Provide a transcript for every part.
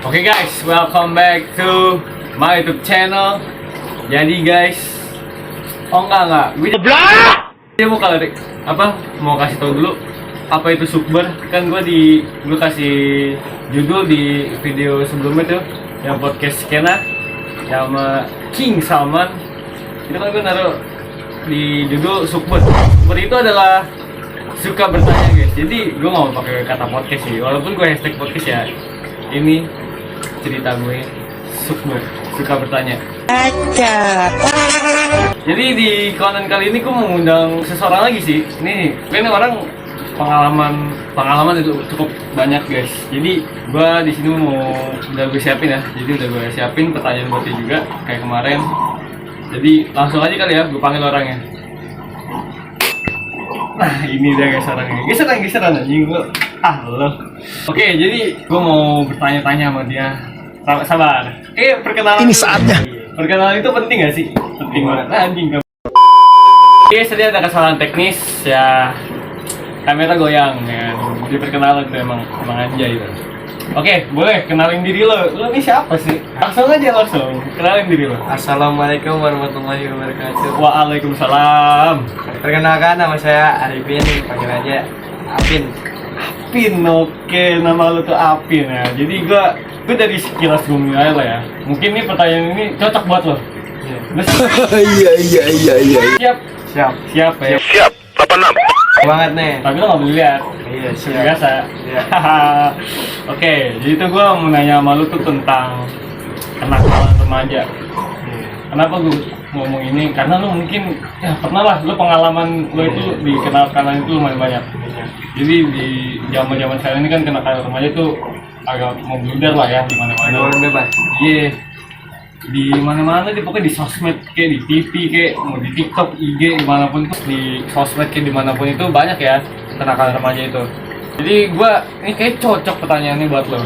Oke guys, welcome back to my YouTube channel. Jadi guys, dia mau mau kasih tau dulu apa itu sukber. Kan gue kasih judul di video sebelumnya tuh, yang podcast Skena sama King Salman. Itu kan gue naruh di judul sukber. Sukber itu adalah suka bertanya guys. Jadi gue nggak mau pakai kata podcast sih, walaupun gue hashtag podcast ya. Ini cerita gue sukber, suka bertanya. Jadi di konten kali ini gue mengundang seseorang lagi sih. Ini orang pengalaman itu cukup banyak guys. Jadi gue di sini udah gue siapin ya. Jadi udah gue siapin pertanyaan buat dia juga kayak kemarin. Jadi langsung aja kali ya gue panggil orangnya. Nah ini dia guys orangnya. Geseran anjing gue. Halo. Oke, jadi gue mau bertanya-tanya sama dia. Sabar. Perkenalan. Ini saatnya. Perkenalan itu penting gak sih? Penting banget. Anjing. Oke, tadi ada kesalahan teknis ya. Kamera goyang ya. Di perkenalan itu emang anjay itu. Oke, boleh kenalin diri lo. Lo ini siapa sih? Langsung kenalin diri lo. Assalamualaikum warahmatullahi wabarakatuh. Waalaikumsalam. Perkenalkan, nama saya Arifin, panggil aja Apin. Apin, oke, nama lu tuh Apin ya. Jadi gue dari sekilas bumi aja lah ya. Mungkin nih pertanyaan ini cocok buat lo. Iya. Siap ya. Siap. 86. Banget nih. Tapi lo nggak boleh lihat. Iya, siap. Biasa. Iya. Oke, jadi tuh gue mau nanya sama lu tuh tentang kenakalan remaja. Kenapa gue ngomong ini? Karena lu mungkin ya pernah lah, lu pengalaman lu itu di kenakalan itu lumayan banyak. Jadi di zaman sekarang ini kan kenakalan remaja tuh agak membludak lah ya di mana-mana. Orang bebas. Iya. Di mana-mana pokoknya di sosmed kayak di TV kayak mau di TikTok, IG dimanapun tuh, di sosmed kayak dimanapun itu banyak ya kenakalan remaja itu. Jadi ini kayak cocok pertanyaannya buat lo.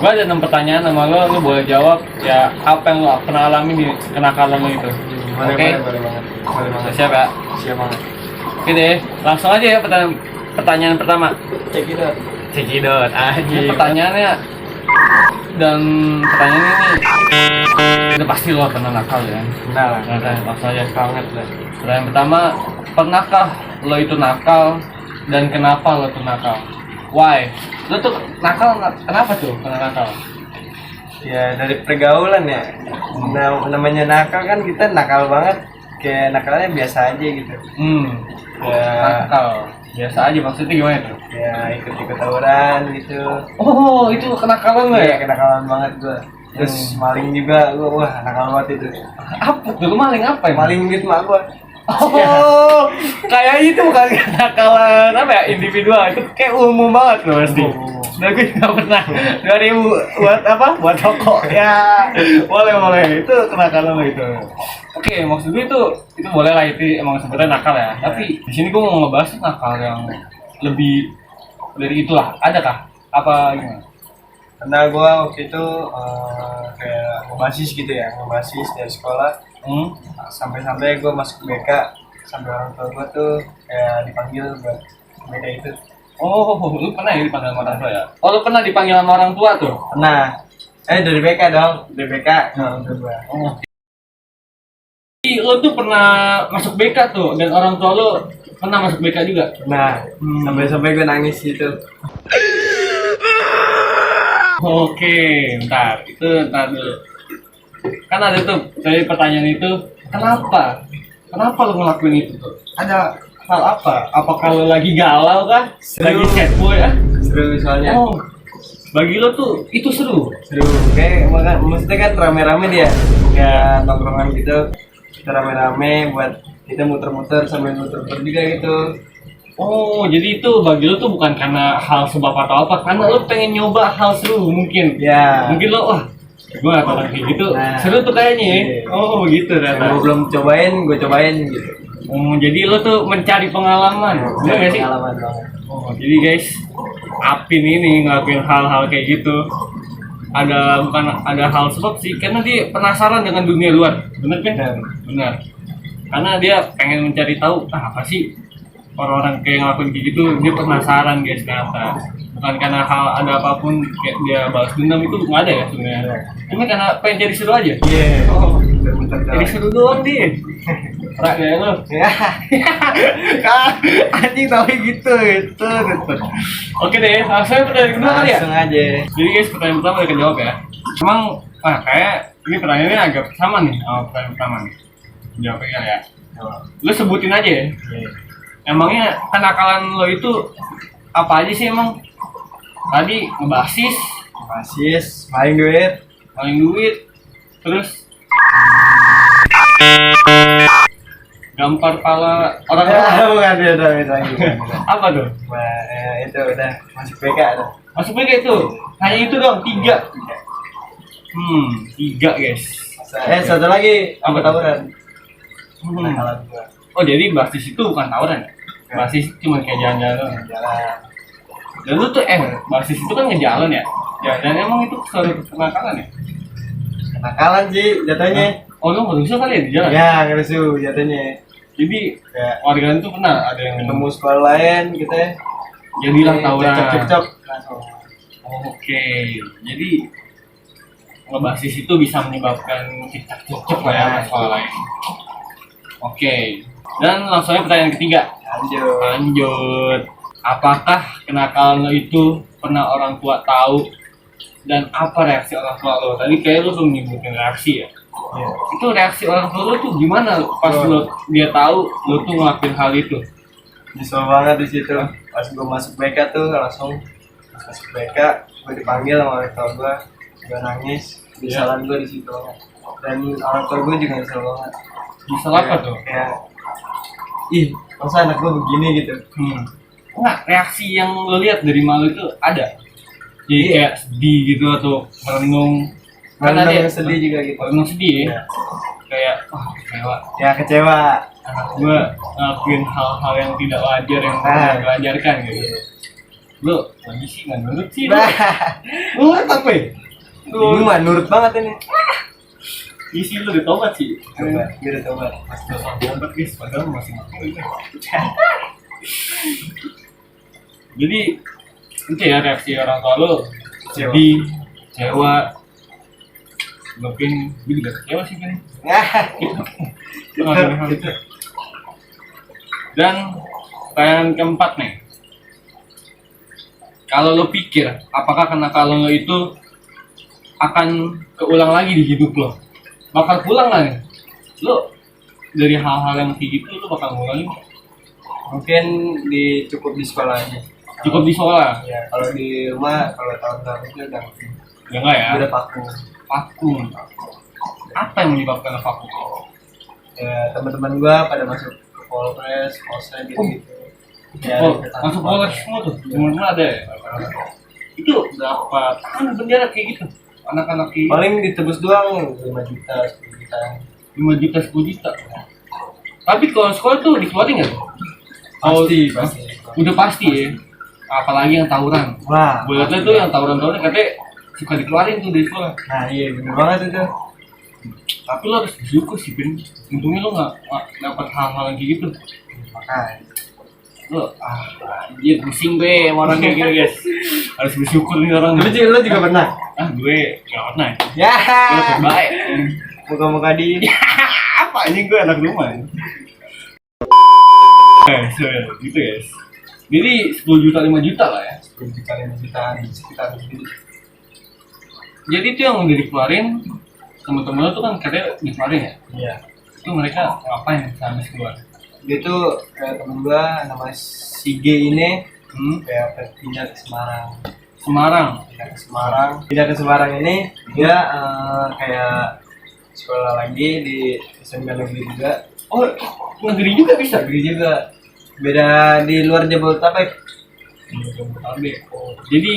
Gua ada 6 pertanyaan sama lo boleh jawab ya apa yang lo pernah alami di kenakalan lo itu. Oke? Boleh banget. Siap ya? Siap banget. Oke deh, langsung aja ya pertanyaan pertama. Cekidot aja. Pertanyaannya ini udah pasti lo pernah nakal ya. Nah, Langsung aja. banget lah. Pertanyaan pertama, pernahkah lo itu nakal dan kenapa lo tuh nakal? Why? Lo tuh nakal, kenapa tuh pernah nakal? Ya dari pergaulan ya. Namanya nakal kan, kita nakal banget. Kayak nakalnya biasa aja gitu. Ya, Nakal biasa aja, maksudnya gimana tuh? ya ikut-ikut tawuran gitu. Oh, itu kenakalan lo Iya, ya? kenakalan banget gua. Terus maling juga gua, wah nakal banget itu. Apa tuh? Lo maling apa ya? Maling duit mak gua. Oh, kayak itu bukan kenakalan apa ya, individual, itu kayak umum banget loh pasti. Nah, gue nggak pernah 2000 buat apa? Buat toko ya. Boleh itu kenakalan lo itu. Oke, maksud gue itu boleh lah, itu emang sebenarnya nakal ya. Tapi di sini gue mau ngebahas nakal yang lebih dari itulah. Adakah? Apa gimana? Karena gua waktu itu kayak ngebasis gitu ya, ngebasis dari sekolah. Sampai gua masuk BK, sampai orang tua gua tuh kayak dipanggil buat BK itu. Oh, lu pernah ya dipanggil sama orang tua ya? Oh, lu pernah dipanggil sama orang tua tuh? Pernah. Dari BK dong, dari BK ke orang tua gua. Oh. Jadi lo tuh pernah masuk BK tuh, dan orang tua lo pernah masuk BK juga? Nah, sampai gua nangis gitu. Oke, ntar dulu. Kan ada tuh dari pertanyaan itu, kenapa lo ngelakuin itu tuh? Ada hal apa? Apakah lo lagi galau kah? Lagi sad boy ya? Seru soalnya. Oh, bagi lo tuh itu seru. Seru. Kayak maksudnya kan rame-rame dia. Kayak tongkrongan gitu. Kita rame-rame buat kita muter-muter sambil muter-muter juga gitu. Oh, jadi itu bagi lo tuh bukan karena hal sebab atau apa, karena lo pengen nyoba hal seru mungkin. Ya. Mungkin lo, wah, gue gak tau kayak gitu, Nah. seru tuh kayaknya ya. Iya. Oh, begitu Yang ternyata. gua belum cobain, gua cobain gitu. Jadi lo tuh mencari pengalaman, bener gak sih? Pengalaman banget. Oh, jadi guys, Apin ini ngelakuin hal-hal kayak gitu. Bukan ada hal sebab sih, karena dia penasaran dengan dunia luar, bener kan? Bener. Karena dia pengen mencari tahu, apa sih orang-orang kayak ngelakuin kayak gitu, dia penasaran guys ternyata. bukan karena hal ada apapun kayak dia balas dendam itu nggak ada ya sebenarnya. Cuma karena pengen jadi seru aja. Iya. Oh, bentar Jadi seru doang dia. Rak ya lo. Ya. Anjing tapi gitu. Oke deh, langsung pertanyaan kedua kali ya. Langsung aja. Jadi guys, pertanyaan pertama mereka jawab ya. Emang, kayak ini pertanyaannya agak sama nih sama pertanyaan pertama nih. Jawabnya ya. Lu sebutin aja ya. Emangnya kenakalan lo itu apa aja sih emang? Tadi ngebasis, Basis, main duit. maling duit, terus gampar pala orang Ya, bukan dia lagi. apa tuh? Itu udah masuk PK tuh. Masuk aja itu, hanya itu dong, 3. 3 guys. Satu lagi Apa tuh? tawuran. Hmm. Kenakalan gua. Oh jadi basis itu bukan tawuran ya? Basis cuma kayak jalan-jalan doang. Jalan. Dan lu tuh basis itu kan ngejalan ya? Ya dan emang itu suatu kenakalan ya? Kenakalan sih jatuhnya. Oh lu ngerusuh kali ya di jalan? Ya, ngerusuh jatuhnya. Jadi Ya, warga itu pernah ada yang ketemu sekolah lain gitu ya. jadilah tawuran. Cocok langsung. Oke, jadi ngebasis itu bisa menyebabkan cekcok lah ya sama sekolah lain. Oke, dan langsung aja pertanyaan ketiga. Lanjut. Apakah kenakalan lo itu pernah orang tua tahu dan apa reaksi orang tua lo? Tadi kayak lo tuh nyebutin reaksi ya. Iya. Itu reaksi orang tua lo tuh gimana pas dia tahu lo tuh ngelakuin hal itu? Nyesel banget di situ. Pas gue masuk BK tuh langsung masuk BK, gue dipanggil sama orang tua gue nangis. Kesalahan gue di situ. Dan orang tua gue juga nyesel banget. Bisa apa tuh? Kayak, ih, masa anak gue begini gitu. Enggak, reaksi yang lo lihat dari malu itu ada. Jadi kayak sedih gitu atau merenung. Kan ada ya, Sedih juga gitu. merenung sedih ya. Iya. Kayak wah kecewa. Ya kecewa. Anak gue ngelakuin hal-hal yang tidak wajar yang Ah. tidak diajarkan gitu. Lo lagi sih nggak nurut sih lo. Nurut apa ya? Ini mah nurut banget ini. Isi lo udah tobat sih. Coba, gue udah tobat. Pas udah tobat guys, padahal masih ngapain. Jadi itu ya reaksi orang tua lo, sedih, kecewa, mungkin gue juga kecewa sih kan. Itu ngelakuin hal itu. Dan pertanyaan keempat nih, kalau lo pikir apakah kenakalan lo itu akan keulang lagi di hidup lo, bakal pulang nggak nih? Lo dari hal-hal yang kayak gitu lo bakal ngulangin? Mungkin cukup di sekolah aja. Cukup di sekolah? Ya, kalau di rumah, kalau tahun-tahun itu udah Ya enggak ya? udah vakum. Vakum. Apa yang menyebabkan vakum? Ya, teman-teman gua pada masuk ke Polres, Polsek gitu. Ya, Oh, kita masuk Polres semua tuh? Teman-teman ada ya? Itu berapa tahun penjara kayak gitu? Anak-anak kayak paling ditebus doang 5 juta, 10 juta. 5 juta, 10 juta. Tapi kalau sekolah tuh dikeluarin nggak? Pasti. Udah pasti ya. Apalagi yang tawuran. Wah, Gue liatnya tuh yang tawuran-tawuran katanya suka dikeluarin tuh dari sekolah. nah iya bener banget itu. Tapi lo harus bersyukur sih, Pin. Untungnya lo nggak dapat hal-hal yang kayak gitu. Makanya. Lo, anjir pusing gue sama orang kayak gini guys. Harus bersyukur nih orang. Lu juga pernah? Gue nggak pernah. Ya. Gue terbaik. Muka-muka di Apa ini gue anak rumah. Gitu guys. Jadi 10 juta 5 juta lah ya. 10 juta, 5 juta di sekitar gitu. Jadi itu yang udah dikeluarin teman-teman lo tuh kan katanya dikeluarin ya. Iya. Itu mereka ngapain habis keluar? Dia tuh kayak temen gua nama si G ini kayak pindah ke Semarang. Pindah ke Semarang ini dia kayak sekolah lagi di SMK negeri juga. Oh, negeri juga bisa. Negeri juga. Beda di luar Jabodetabek. Jadi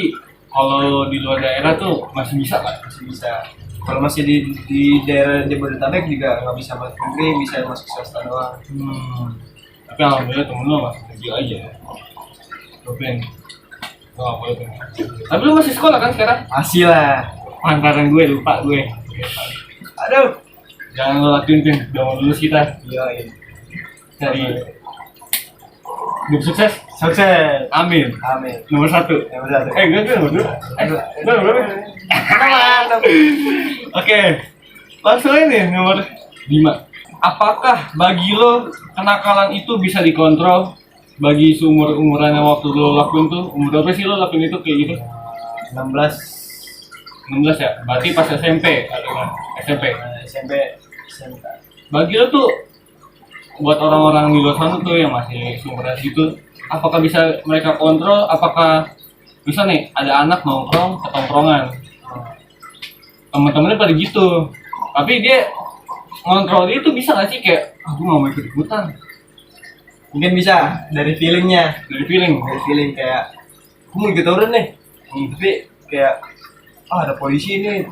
kalau di luar daerah tuh masih bisa kan? Masih bisa. Kalau masih di daerah Jabodetabek juga nggak bisa masuk negeri, bisa masuk swasta doang. Tapi alhamdulillah temen lo masih kerja aja. Tapi lo nggak boleh tuh. Tapi lo masih sekolah kan sekarang? Masih lah. Angkatan gue lupa gue. Aduh. Jangan lo lakuin Pin, udah mau lulus kita. Iya. Cari hidup sukses. Sukses. Amin. Amin. Nomor 1. Nomor 1. Gue nomor 2. Nomor berapa? Mantap. Oke. Langsung ini nomor 5. Apakah bagi lo kenakalan itu bisa dikontrol? Bagi seumur-umurannya waktu lo lakuin tuh, umur berapa sih lo lakuin itu kayak gitu? 16 16 ya? Berarti pas SMP atau gimana? SMP. SMP. Bagi lo tuh buat orang-orang di luar sana tuh yang masih seumuran gitu, apakah bisa mereka kontrol? Apakah bisa nih ada anak nongkrong ke tongkrongan, teman-temannya pada gitu, tapi dia ngontrol dia tuh bisa nggak sih kayak aku nggak mau ikut ikutan Mungkin bisa dari feelingnya. dari feeling? Dari feeling kayak aku mau ikut orang nih. Tapi kayak ada polisi nih.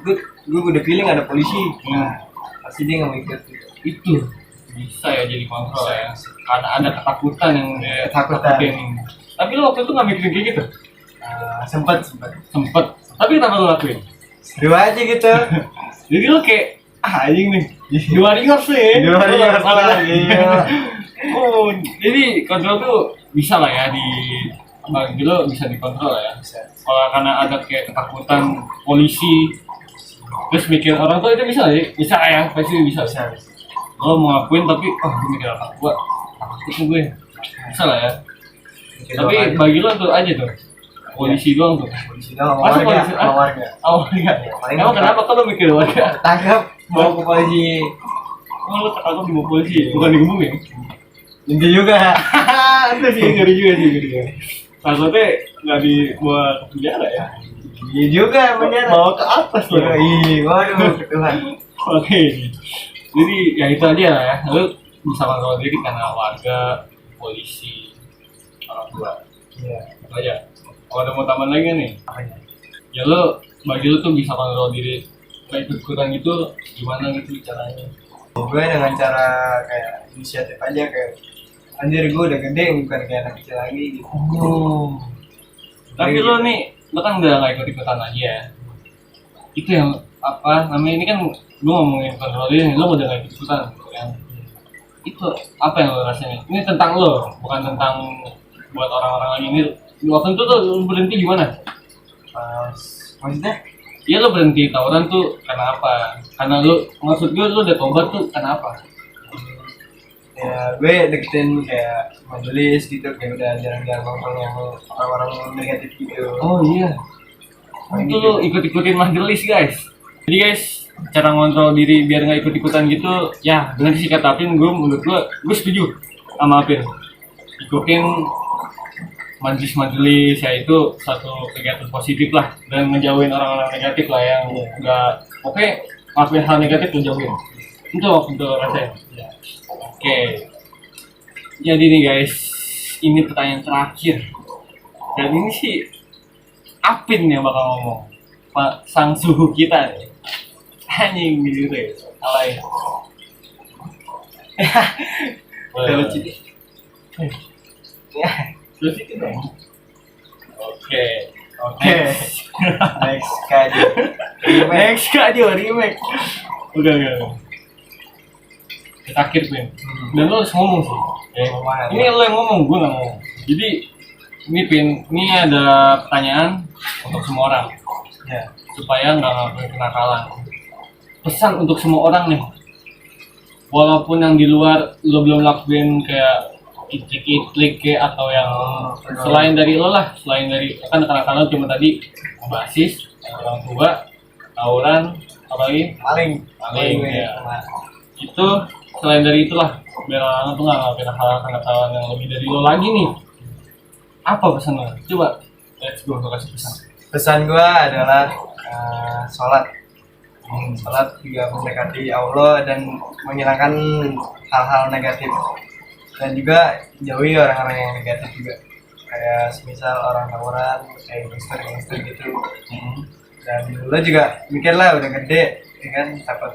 Gue udah feeling ada polisi. Nah, pasti dia nggak mau ikut. Itu bisa ya jadi kontrol ya, karena ada ketakutan yang dia Ketakutan. takutin. Tapi lo waktu itu nggak mikirin kayak gitu? Sempet. Sempet, tapi kenapa lo lakuin? Seru aja gitu. Jadi lo kayak anjing nih, di Warriors nih. Di Warriors lah, iya. Oh, jadi kontrol tuh bisa lah ya bagi lo bisa dikontrol ya. Bisa. Kalau karena ada kayak ketakutan polisi, terus mikir orang tua itu bisa sih, bisa ya, pasti bisa. Bisa. Lo mau ngakuin tapi, gue mikir apa gue, takut gue, bisa lah ya. Tapi bagi lo tuh aja tuh, polisi doang tuh. polisi doang sama Masa warga. polisi? Sama warga. Oh iya. paling Emang enggak. kenapa kalau mikir warga? Tangkap bawa ke polisi. Oh, lo takut di polisi, bukan digebukin? Nanti juga. Itu sih ngeri juga sih ngeri juga. Takutnya nggak dibuat penjara ya? Iya juga bener. Bawa ke atas loh. Iya, waduh, ketuhan. Oke. Jadi ya itu aja lah ya. Lo bisa kontrol diri karena warga, polisi, orang tua. Iya. Itu aja. Kalau ada mau tambahan lagi nih, Apanya? ya lo bagi lo tuh bisa kontrol diri kayak ikut-ikutan gitu gimana gitu caranya? Gue dengan cara kayak inisiatif aja kayak anjir gue udah gede bukan kayak anak kecil lagi gitu. Oh. Tapi lo nih, lo kan udah nggak ikut-ikutan aja ya. Itu yang apa namanya ini kan gue ngomongin kontrol diri, lo udah nggak ikut-ikutan gitu kan. Itu apa yang lo rasanya? Ini tentang lo, bukan tentang buat orang-orang lain ini. Waktu itu tuh lo berhenti gimana? Maksudnya Iya lo berhenti tawuran tuh karena apa? Karena lo maksud gue lo udah tobat tuh karena apa? ya gue deketin kayak majelis gitu kayak udah jarang-jarang nongkrong yang orang-orang negatif gitu. Oh iya. Itu lo ikut-ikutin majelis guys. Jadi guys, cara ngontrol diri biar nggak ikut-ikutan gitu, ya benar sih kata Apin, menurut gue setuju sama Apin. Ikutin majelis ya itu satu kegiatan positif lah dan ngejauhin orang-orang negatif lah yang nggak oke ngelakuin hal negatif lo jauhin. Itu rasanya. Oke. Jadi nih guys, ini pertanyaan terakhir. Dan ini sih Apin yang bakal ngomong. Pak sang suhu kita nih. Anjing gitu ya. Alay. Terus sih. Ya, Terus itu dong. Oke. oke. Next kali. Next kak dia remake. Udah. Terakhir Pin. Dan lo harus ngomong sih. Ini lo yang ngomong, gue nggak ngomong. Jadi ini Pin, ini ada pertanyaan untuk semua orang. Ya. Supaya nggak ngelakuin kenakalan. Pesan untuk semua orang nih. Walaupun yang di luar lo belum lakuin kayak itlik atau yang selain dari lo lah, selain dari kan kenakalan cuma tadi basis orang tua, tawuran, apalagi Paling ya. Itu selain dari itulah biar orang tuh nggak ngelakuin hal-hal yang lebih dari lo lagi nih. Apa pesan lo? Coba let's go, kasih pesan. Pesan gue adalah sholat. Sholat juga mendekati Allah dan menghilangkan hal-hal negatif dan juga jauhi orang-orang yang negatif juga kayak semisal orang tawuran kayak gangster gitu. Dan lo juga mikir lah udah gede ya kan takut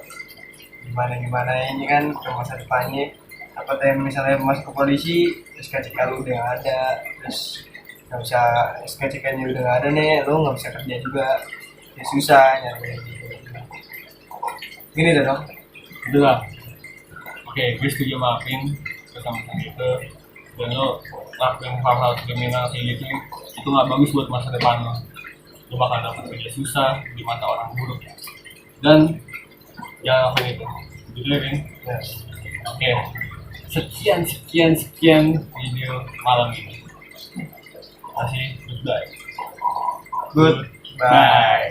gimana ini kan ke masa depannya takut yang misalnya masuk ke polisi SKCK lu udah nggak ada terus nggak bisa SKCK-nya udah nggak ada nih lo nggak bisa kerja juga ya susah nyari gini dong. Udah lah. Oke, gue setuju maafin sama itu. dan lo lakuin hal-hal kriminal kayak gitu, itu nggak bagus buat masa depan lo. Lo bakal dapet kerja susah di mata orang buruk, dan jangan lakuin itu. Gitu ya, Vin? Yes. Oke, sekian video malam ini. Terima kasih, goodbye. Goodbye. Bye.